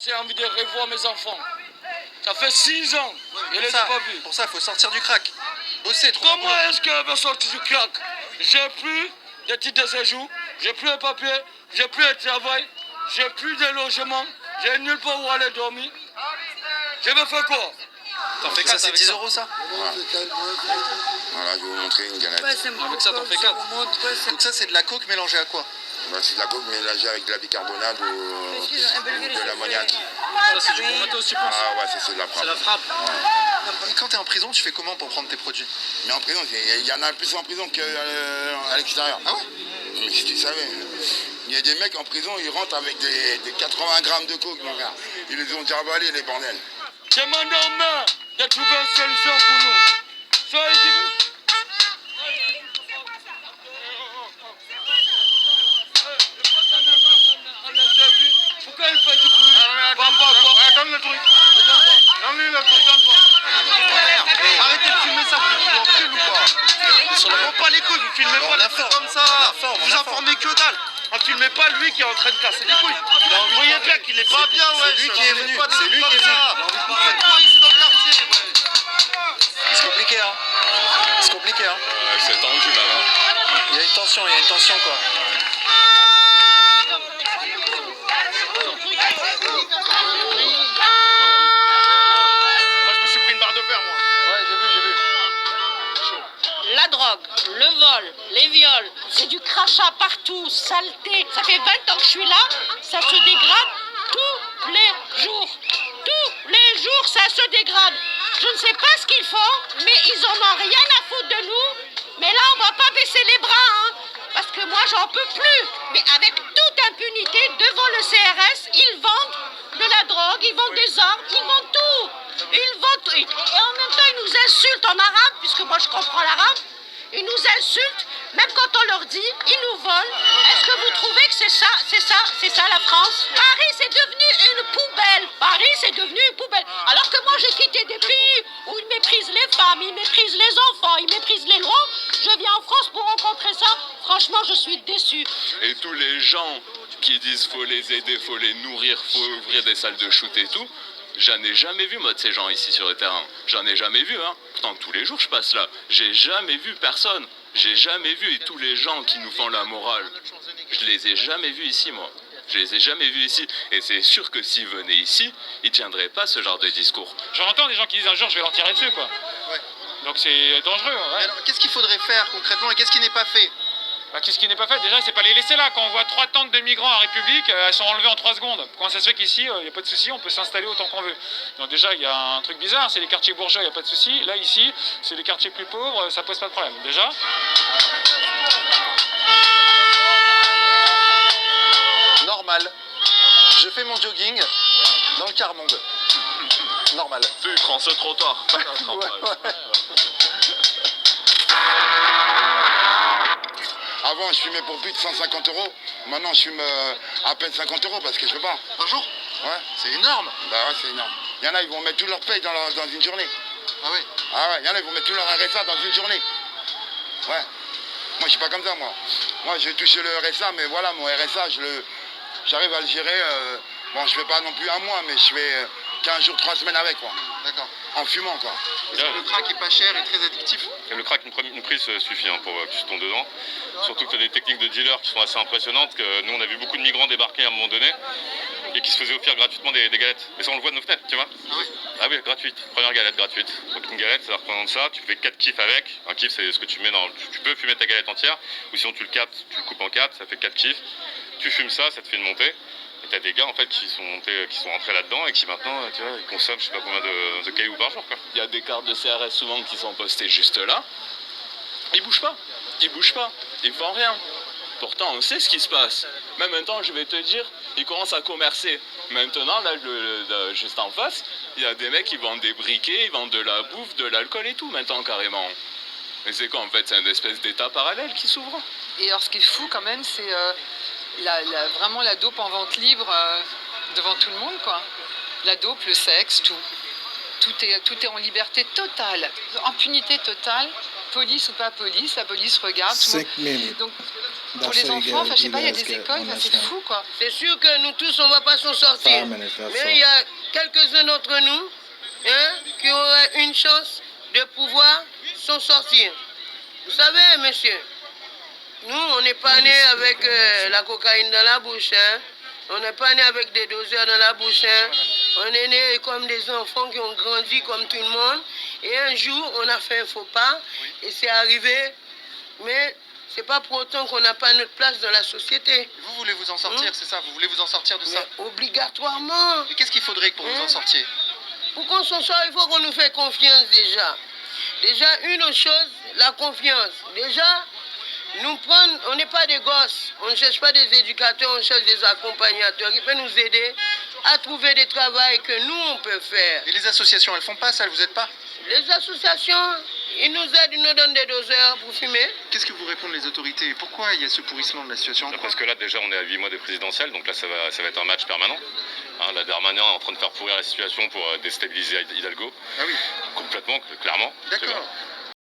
J'ai envie de revoir mes enfants. Ça fait 6 ans. Je les ai pas vus. Pour ça, il faut sortir du crack. Bosser, trouver un boulot. Comment est-ce qu'elle va sortir du crack? J'ai plus de titre de séjour, j'ai plus un papier, j'ai plus de travail, j'ai plus de logement, j'ai nulle part où aller dormir. Je vais faire quoi? T'en fais 4, c'est 10 euros ça? Voilà, je vais vous montrer une galette. Avec ça, t'en fais 4. Donc ça, c'est de la coke mélangée à quoi? Bah, c'est de la coke mélangée avec de la bicarbonate ou de l'ammoniac. Ça, c'est du bon matos, tu penses? Ah ouais, ça c'est de la frappe. C'est la frappe. Et quand t'es en prison, tu fais comment pour prendre tes produits? Mais en prison, il y en a plus en prison qu'à l'extérieur. Ah ouais? Mais si tu savais, il y a des mecs en prison, ils rentrent avec des 80 grammes de coke, mon gars. Ils les ont déjà avalés, les bordels. Demande aux mains de trouver une solution pour nous. Soyez divins. Pourquoi il fait du bruit? Donne le truc. Donne-lui le truc. Arrêtez de filmer ça, vous vous en cul ou pas? On pas les couilles, vous filmez pas les trucs comme ça. Vous informez que dalle. On filmez pas lui qui est en train de casser les couilles. Vous voyez bien qu'il est pas bien, ouais. C'est lui qui est venu. C'est lui qui est venu. Vous faites quoi ici dans le quartier? C'est compliqué, hein. C'est compliqué, hein. C'est tendu là, là. Il y a une tension quoi. Moi je me suis pris une barre de fer, moi. Ouais, j'ai vu. La drogue, le vol, les viols, c'est du crachat partout, saleté. Ça fait 20 ans que je suis là, ça se dégrade tous les jours. Tous les jours, ça se dégrade. Je ne sais pas ce qu'ils font, mais ils en ont rien à foutre de nous. Mais là, on va pas baisser les bras, hein, parce que moi, j'en peux plus. Mais avec toute impunité, devant le CRS, ils vendent de la drogue, ils vendent des armes, ils vendent tout. Ils vendent tout. Et en même temps, ils nous insultent en arabe, puisque moi, je comprends l'arabe. Ils nous insultent, même quand on leur dit, ils nous volent. Est-ce que vous trouvez que c'est ça la France? Paris, c'est devenu une poubelle. Paris, c'est devenu une poubelle. Alors que moi, j'ai quitté des pays où ils méprisent les femmes, ils méprisent les enfants, ils méprisent les lois. Je viens en France pour rencontrer ça. Franchement, je suis déçue. Et tous les gens qui disent faut les aider, faut les nourrir, faut ouvrir des salles de shoot et tout, j'en ai jamais vu moi de ces gens ici sur le terrain. J'en ai jamais vu, hein. Pourtant tous les jours je passe là. J'ai jamais vu personne. J'ai jamais vu, et tous les gens qui nous font la morale, je les ai jamais vus ici moi. Je les ai jamais vus ici. Et c'est sûr que s'ils venaient ici, ils tiendraient pas ce genre de discours. J'entends des gens qui disent un jour je vais leur tirer dessus, quoi. Ouais. Donc c'est dangereux. Ouais. Alors, qu'est-ce qu'il faudrait faire concrètement et qu'est-ce qui n'est pas fait? Bah, qu'est-ce qui n'est pas fait? Déjà, c'est pas les laisser là. Quand on voit 3 tentes de migrants à République, elles sont enlevées en 3 secondes. Comment ça se fait qu'ici, il n'y a pas de souci, on peut s'installer autant qu'on veut? Donc déjà, il y a un truc bizarre, c'est les quartiers bourgeois, il n'y a pas de souci. Là, ici, c'est les quartiers plus pauvres, ça pose pas de problème. Déjà. Normal. Je fais mon jogging dans le quart monde. Normal. Tu prends ce trottoir. Ouais. Avant, je fumais pour plus de 150 euros. Maintenant, je fume à peine 50 euros parce que je peux pas. Par jour? Ouais. C'est énorme. Bah ouais, c'est énorme. Il y en a, ils vont mettre tout leur paye dans une journée. Ah oui. Ah ouais, il y en a, ils vont mettre tout leur RSA dans une journée. Ouais. Moi, je suis pas comme ça, moi. Moi, je touche le RSA, mais voilà, mon RSA, j'arrive à le gérer. Bon, je fais pas non plus un mois, mais je fais 15 jours, 3 semaines avec, quoi. D'accord. En fumant, quoi. Est-ce que le crack est pas cher et très addictif? Le crack, une prise suffit hein, pour que tu tombes dedans. Surtout que tu as des techniques de dealers qui sont assez impressionnantes. Que nous, on a vu beaucoup de migrants débarquer à un moment donné et qui se faisaient offrir gratuitement des galettes. Mais ça, on le voit de nos fenêtres, tu vois. Ah oui. Ah oui, gratuite. Première galette gratuite. Donc une galette, ça représente ça. Tu fais 4 kiffs avec. Un kiff, c'est ce que tu mets dans... Tu peux fumer ta galette entière. Ou sinon, tu le captes, tu le coupes en 4. Ça fait 4 kiffs. Tu fumes ça, ça te fait une montée. Et t'as des gars en fait qui sont rentrés là-dedans et qui maintenant, tu vois, ils consomment je sais pas combien de cailloux par jour, quoi. Il y a des cartes de CRS souvent qui sont postées juste là. Ils bougent pas. Ils font rien. Pourtant, on sait ce qui se passe. Même maintenant, je vais te dire, ils commencent à commercer. Maintenant, là, juste en face, il y a des mecs qui vendent des briquets, ils vendent de la bouffe, de l'alcool et tout, maintenant, carrément. Mais c'est quoi, en fait? C'est une espèce d'état parallèle qui s'ouvre. Et alors, ce qui est fou, quand même, c'est vraiment la dope en vente libre devant tout le monde, quoi. La dope, le sexe, tout. tout est en liberté totale, impunité totale, police ou pas police, la police regarde. Tout le 5 minutes. Donc, pour That's les how you enfants, get- enfin, je sais you pas, il y a guys des get écoles, on enfin, this c'est thing. fou, quoi. C'est sûr que nous tous, on ne va pas s'en sortir. 5 minutes, that's Mais all. il y a quelques-uns d'entre nous hein, qui auraient une chance de pouvoir s'en sortir. Vous savez, monsieur, nous, on n'est pas nés avec la cocaïne dans la bouche. Hein. On n'est pas nés avec des doseurs dans la bouche. Hein. On est nés comme des enfants qui ont grandi comme tout le monde. Et un jour, on a fait un faux pas. Et c'est arrivé. Mais c'est pas pour autant qu'on n'a pas notre place dans la société. Vous voulez vous en sortir, c'est ça? Vous voulez vous en sortir de ça? Mais obligatoirement. Et qu'est-ce qu'il faudrait pour vous en sortir? Pour qu'on s'en sorte, il faut qu'on nous fasse confiance déjà. Déjà, une autre chose, la confiance. Déjà, nous prendre, on n'est pas des gosses. On ne cherche pas des éducateurs, on cherche des accompagnateurs qui peuvent nous aider à trouver des travails que nous, on peut faire. Et les associations, elles font pas ça, elles vous aident pas? Les associations, ils nous aident, ils nous donnent des doseurs pour fumer. Qu'est-ce que vous répondent les autorités? Pourquoi il y a ce pourrissement de la situation? Parce que là, déjà, on est à 8 mois des présidentielles, donc là, ça va être un match permanent. Hein, la Darmanin est en train de faire pourrir la situation pour déstabiliser Hidalgo. Ah oui, Complètement, clairement. d'accord. Tu vois.